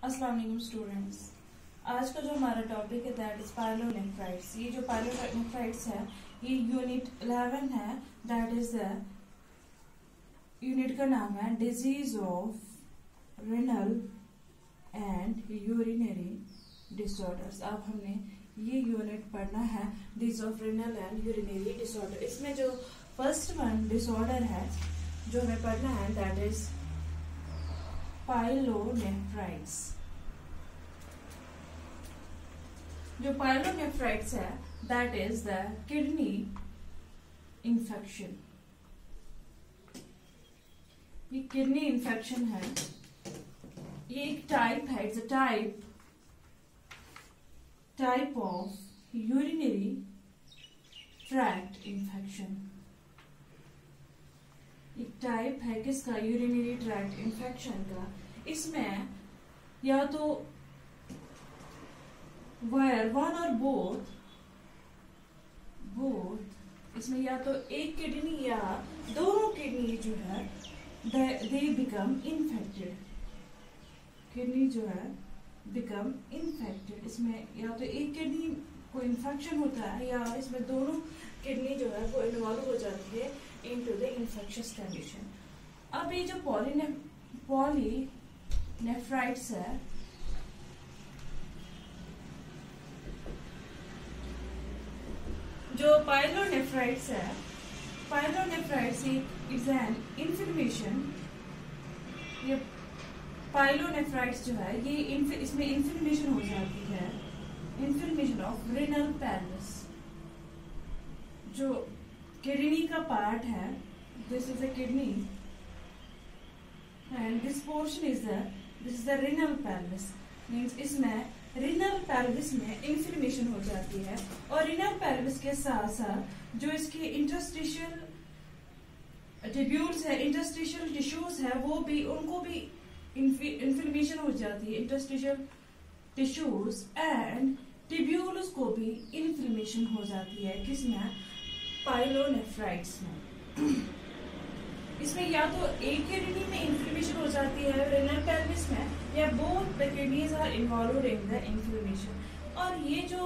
अस्सलाम वालेकुम स्टूडेंट्स। आज का जो हमारा टॉपिक है दैट इज पायलोनेफ्राइट्स। ये जो पायलोनेफ्राइट्स है ये यूनिट 11 है। दैट इज द यूनिट का नाम है disease of renal and urinary disorders. अब हमने ये यूनिट पढ़ना है disease of renal and urinary disorder. इसमें जो फर्स्ट वन डिसऑर्डर है जो हमें पढ़ना है दैट इज पायलोनेफ्राइट्स। जो पायलोनेफ्राइट्स है that is the kidney infection. ये किडनी इंफेक्शन है, ये एक टाइप है, it's a type of urinary tract infection. एक टाइप है किसका? यूरिनरी ट्रैक्ट इंफेक्शन का। इसमें या तो वायर वन और बोथ इसमें या तो एक किडनी या दोनों किडनी जो है दे बिकम इन्फेक्टेड। किडनी जो है बिकम इन्फेक्टेड। इसमें या तो एक किडनी को इन्फेक्शन होता है या इसमें दोनों किडनी जो है वो इन्वॉल्व हो जाती है इनटू द इन्फेक्शियस कंडीशन। अब ये जो पॉलीनेफ्राइट्स है जो पायलोनेफ्राइट्स है, पायलोनेफ्राइट्स इज एन इन्फ्लेमेशन। ये पायलोनेफ्राइट्स जो है ये इसमें इन्फ्लेमेशन हो जाती है, इन्फ्लेमेशन ऑफ रेनल पेल्विस। जो किडनी का पार्ट है, this is a kidney and this portion is the renal pelvis. Means इसमें रेनल पेल्विस में इन्फ्लेमेशन हो जाती है और रेनल पेल्विस के साथ साथ जो इसके इंटरस्टिशियल ट्यूब्यूल्स है, इंटरस्टिशियल टिश्यूज है, वो भी उनको भी इन्फ्लेमेशन हो जाती है। इंटरस्टिशियल टिश्यूज एंड ट्यूब्यूल्स को भी इन्फ्लेमेशन हो जाती है। किसमें? पायलोनेफ्राइट्स में। इसमें या तो एक किडनी में इन्फ्लेमेशन हो जाती है रेनल पेल्विस में या both the kidneys are involved in the inflammation. और ये जो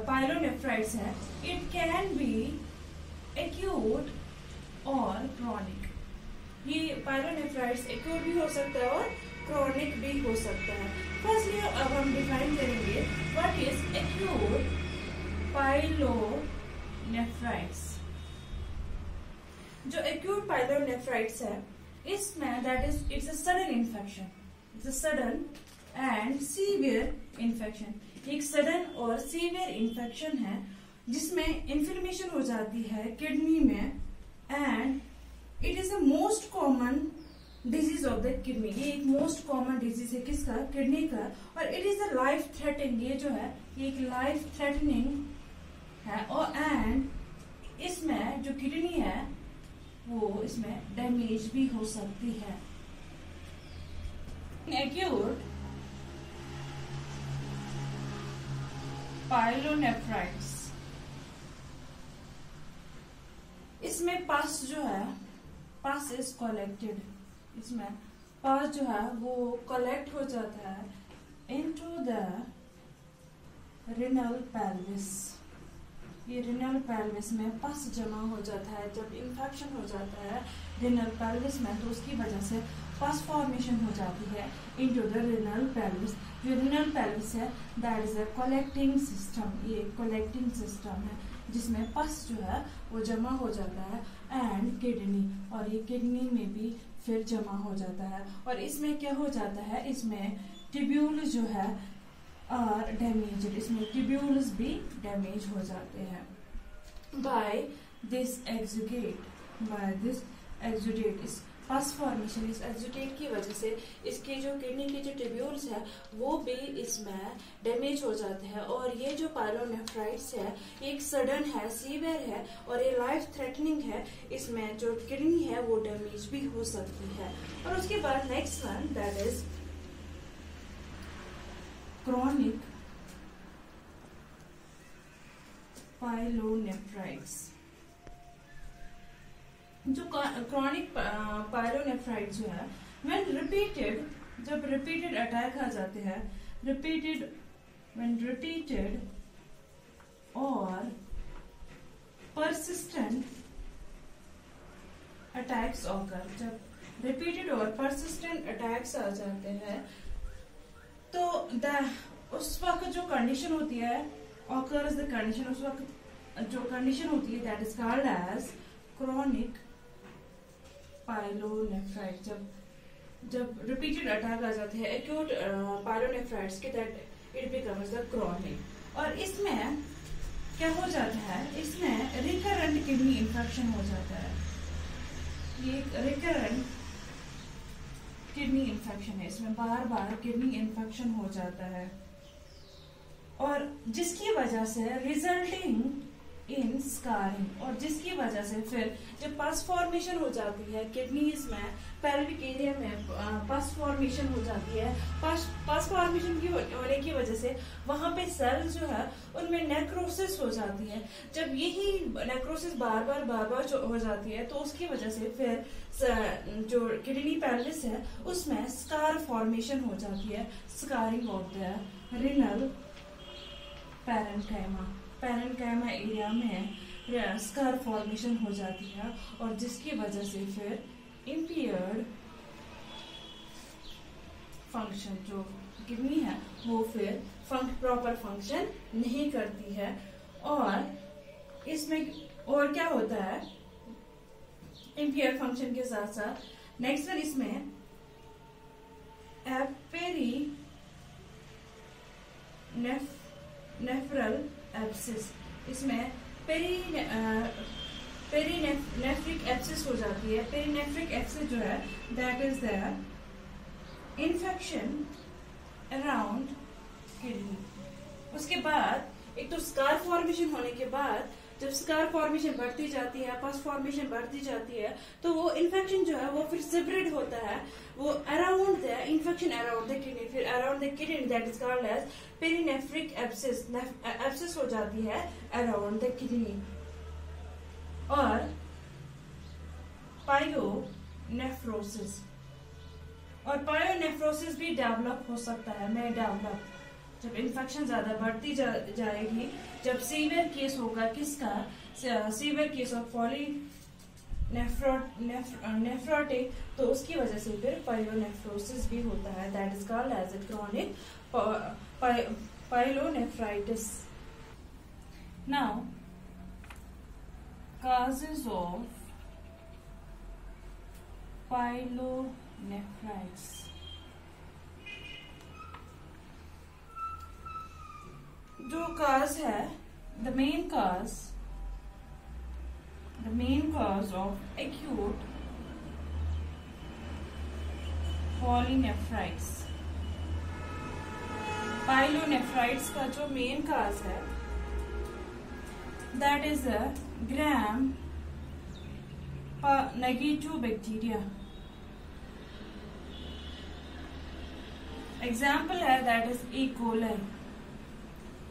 पायलोनेफ्राइट्स है इट कैन बी एक्यूट और क्रॉनिक। ये पायलोनेफ्राइट्स एक्यूट भी हो सकता है और क्रॉनिक भी हो सकता है। फर्स्टली अब हम डिफाइन करेंगे व्हाट इज एक्यूट पायलोनेफ्राइट्स। जो एक्यूट पायलोनेफ्राइट्स है इसमें that is it's a sudden infection, it's a sudden and severe infection. एक सडन और सीवियर इन्फेक्शन है जिसमें इन्फ्लेमेशन हो जाती है किडनी में and it is the most common disease of the kidney. ये एक मोस्ट कॉमन डिजीज है किसका? किडनी का। और it is the life threatening. ये जो है ये एक लाइफ थ्रेटनिंग है और एंड इसमें जो किडनी है वो इसमें डैमेज भी हो सकती है। एक्यूट पायलोनेफ्राइट्स इसमें पस जो है पस इज कलेक्टेड। इसमें पस जो है वो कलेक्ट हो जाता है इनटू द रेनल पेल्विस। ये रेनल पेल्विस में पस जमा हो जाता है। जब इन्फेक्शन हो जाता है रेनल पेल्विस में तो उसकी वजह से पस फॉर्मेशन हो जाती है इनटू द रेनल पेल्विस। जो रेनल पेल्विस है that is a collecting system. ये कलेक्टिंग सिस्टम है जिसमें पस जो है वो जमा हो जाता है एंड किडनी, और ये किडनी में भी फिर जमा हो जाता है। और इसमें क्या हो जाता है? इसमें ट्यूब्यूल जो है आर डैमेज्ड। इसमें ट्यूब्यूल्स भी डैमेज हो जाते हैं बाय दिस एक्सुडेट। इस पस फॉर्मेशन, इस एक्सुडेट की वजह से इसके जो किडनी के जो ट्यूब्यूल्स है वो भी इसमें डैमेज हो जाते हैं। और ये जो पायलोनेफ्राइट्स है एक सडन है, सीवियर है और ये लाइफ थ्रेटनिंग है। इसमें जो किडनी है वो डैमेज भी हो सकती है। और उसके बाद next one that is chronic pyelonephritis. जो क्रॉनिक पायलोनेफ्राइट्स जो है व्हेन रिपीटेड जब रिपीटेड अटैक आ जाते हैं, when repeated और persistent attacks occur, जब repeated और persistent attacks आ जाते हैं तो उस वक्त जो कंडीशन होती है occurs the condition, उस वक्त जो कंडीशन होती है that is called as chronic pyelonephritis। जब रिपीटेड अटैक आ जाते हैं acute pyelonephritis के that it becomes the chronic। और इसमें क्या हो जाता है, इसमें रिकरेंट किडनी इन्फेक्शन हो जाता है। ये एक रिकरेंट किडनी इन्फेक्शन है, इसमें बार बार किडनी इन्फेक्शन हो जाता है और जिसकी वजह से रिजल्टिंग इन स्कारिंग, और जिसकी वजह से फिर जब पस फॉर्मेशन हो जाती है किडनीज में, पेल्विक एरिया में पस फॉर्मेशन हो जाती है, पस फॉर्मेशन की होने की वजह से वहां पे सेल्स जो है उनमें नेक्रोसिस हो जाती है। जब यही नेक्रोसिस बार बार हो जाती है तो उसकी वजह से फिर जो किडनी पेल्विस है उसमें स्कार फॉर्मेशन हो जाती है, scarring of the renal parenchyma area में स्कार फॉर्मेशन हो जाती है और जिसकी वजह से फिर इम्पेयर्ड फंक्शन, जो किडनी है वो फिर प्रॉपर फंक्शन नहीं करती है। और इसमें और क्या होता है, इम्पेयर्ड फंक्शन के साथ साथ नेक्स्ट वन इसमें नेफ्रल एब्सिस, इसमें पेरीनेफ्रिक एब्सिस हो जाती है। पेरीनेफ्रिक एब्सिस जो है that is the infection around kidney. उसके बाद एक तो स्कार फॉर्मेशन होने के बाद जब स्कार फॉर्मेशन बढ़ती जाती है, पस फॉर्मेशन बढ़ती जाती है तो वो इन्फेक्शन जो है वो फिर स्प्रेड होता है, वो around the infection around the kidney, फिर around the kidney that is called as perinephric abscess, abscess हो जाती है अराउंड द किडनी। और पायोनेफ्रोसिस, और पायोनेफ्रोसिस भी डेवलप हो सकता है, मैं डेवलप जब इन्फेक्शन ज्यादा बढ़ती जाएगी, जब सीवियर केस होगा किसका, सीवियर केस ऑफ नेफ्रोटिक, तो उसकी वजह से फिर पायोनेफ्रोसिस भी होता है, that is called as a chronic pyelonephritis. Now causes of pyelonephritis। जो काज है, the main cause of acute pyelonephritis का जो मेन काज है that is a gram negative bacteria। Example है that is E. coli,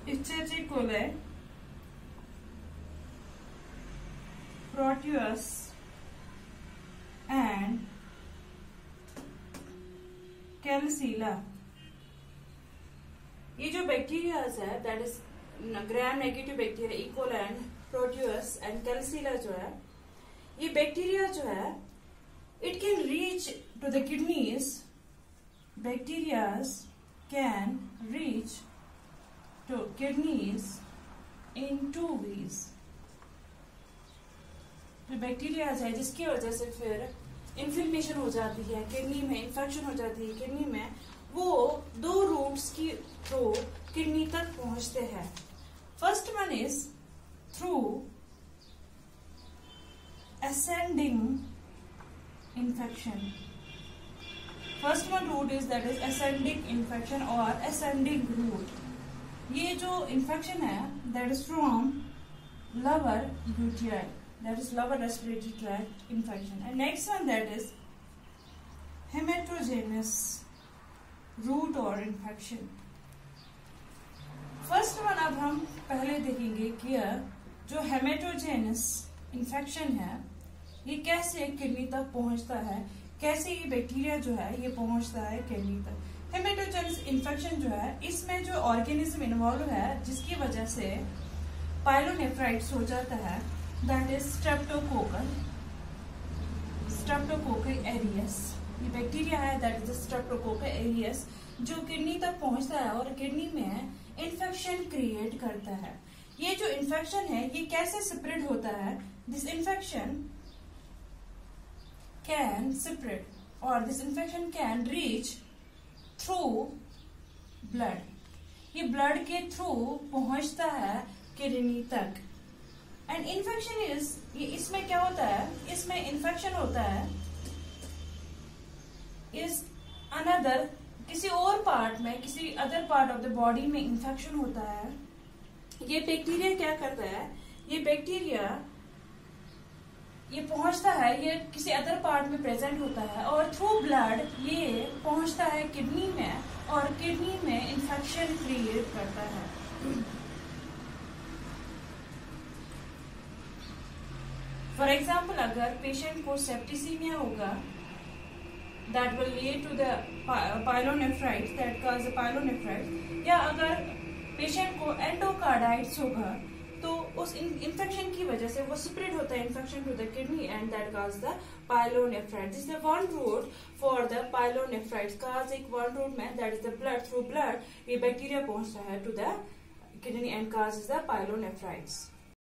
Escherichia coli, Proteus and Klebsiella। ये जो bacterias है that is gram negative bacteria, E coli and proteus and klebsiella जो है, ये बैक्टीरिया जो है it can reach to the kidneys, bacterias can reach to kidneys in 2 ways। जो bacterias है जिसकी वजह से फिर इन्फ्लेमेशन हो जाती है किडनी में, इन्फेक्शन हो जाती है किडनी में, वो 2 रूट्स की थ्रू किडनी तक पहुंचते हैं। First one is through ascending infection। First one route is that is ascending infection और ascending route। ये जो इन्फेक्शन है that is from lower UTI, that is lower respiratory tract infection, and next one that is heterogeneous route और infection। First one अब हम पहले देखेंगे कि जो हेमेटोजेनस इन्फेक्शन है ये कैसे किडनी तक पहुंचता है, कैसे ये बैक्टीरिया जो है ये पहुंचता है किडनी तक। हेमेटोजेनस इन्फेक्शन जो है इसमें जो ऑर्गेनिज्म इन्वॉल्व है जिसकी वजह से पाइलोनेफ्राइटिस हो जाता है, दैट इज स्ट्रेप्टोकोकल एरियस। ये बैक्टीरिया है दैट इज स्ट्रेप्टोकोकल एरियस जो किडनी तक पहुंचता है और किडनी में इन्फेक्शन क्रिएट करता है। ये जो इन्फेक्शन है ये कैसे स्प्रेड होता है? दिस इन्फेक्शन कैन स्प्रेड और this infection can reach through blood. ये ब्लड के थ्रू पहुंचता है किडनी तक। एंड इन्फेक्शन इज, ये इसमें क्या होता है, इसमें इन्फेक्शन होता है इज अनदर, किसी और पार्ट में, किसी other part of the body में इन्फेक्शन होता है। ये बैक्टीरिया क्या करता है, ये बैक्टीरिया ये पहुंचता है, ये किसी अदर पार्ट में प्रेजेंट होता है और थ्रू ब्लड ये पहुंचता है किडनी में और किडनी में इन्फेक्शन क्रिएट करता है। फॉर एग्जाम्पल अगर पेशेंट को सेप्टिसीमिया होगा, that will lead to the pyelonephritis, that cause the pyelonephritis, या अगर पेशेंट को एंडोकार्डाइटिस होगा तो उस इन्फेक्शन की वजह से वो स्प्रेड होता है infection to the kidney and that cause the pyelonephritis. This is one route for the pyelonephritis. Cause एक वन रूट में that is the blood, through blood ये बैक्टीरिया पहुंचता है to the kidney and cause the pyelonephritis.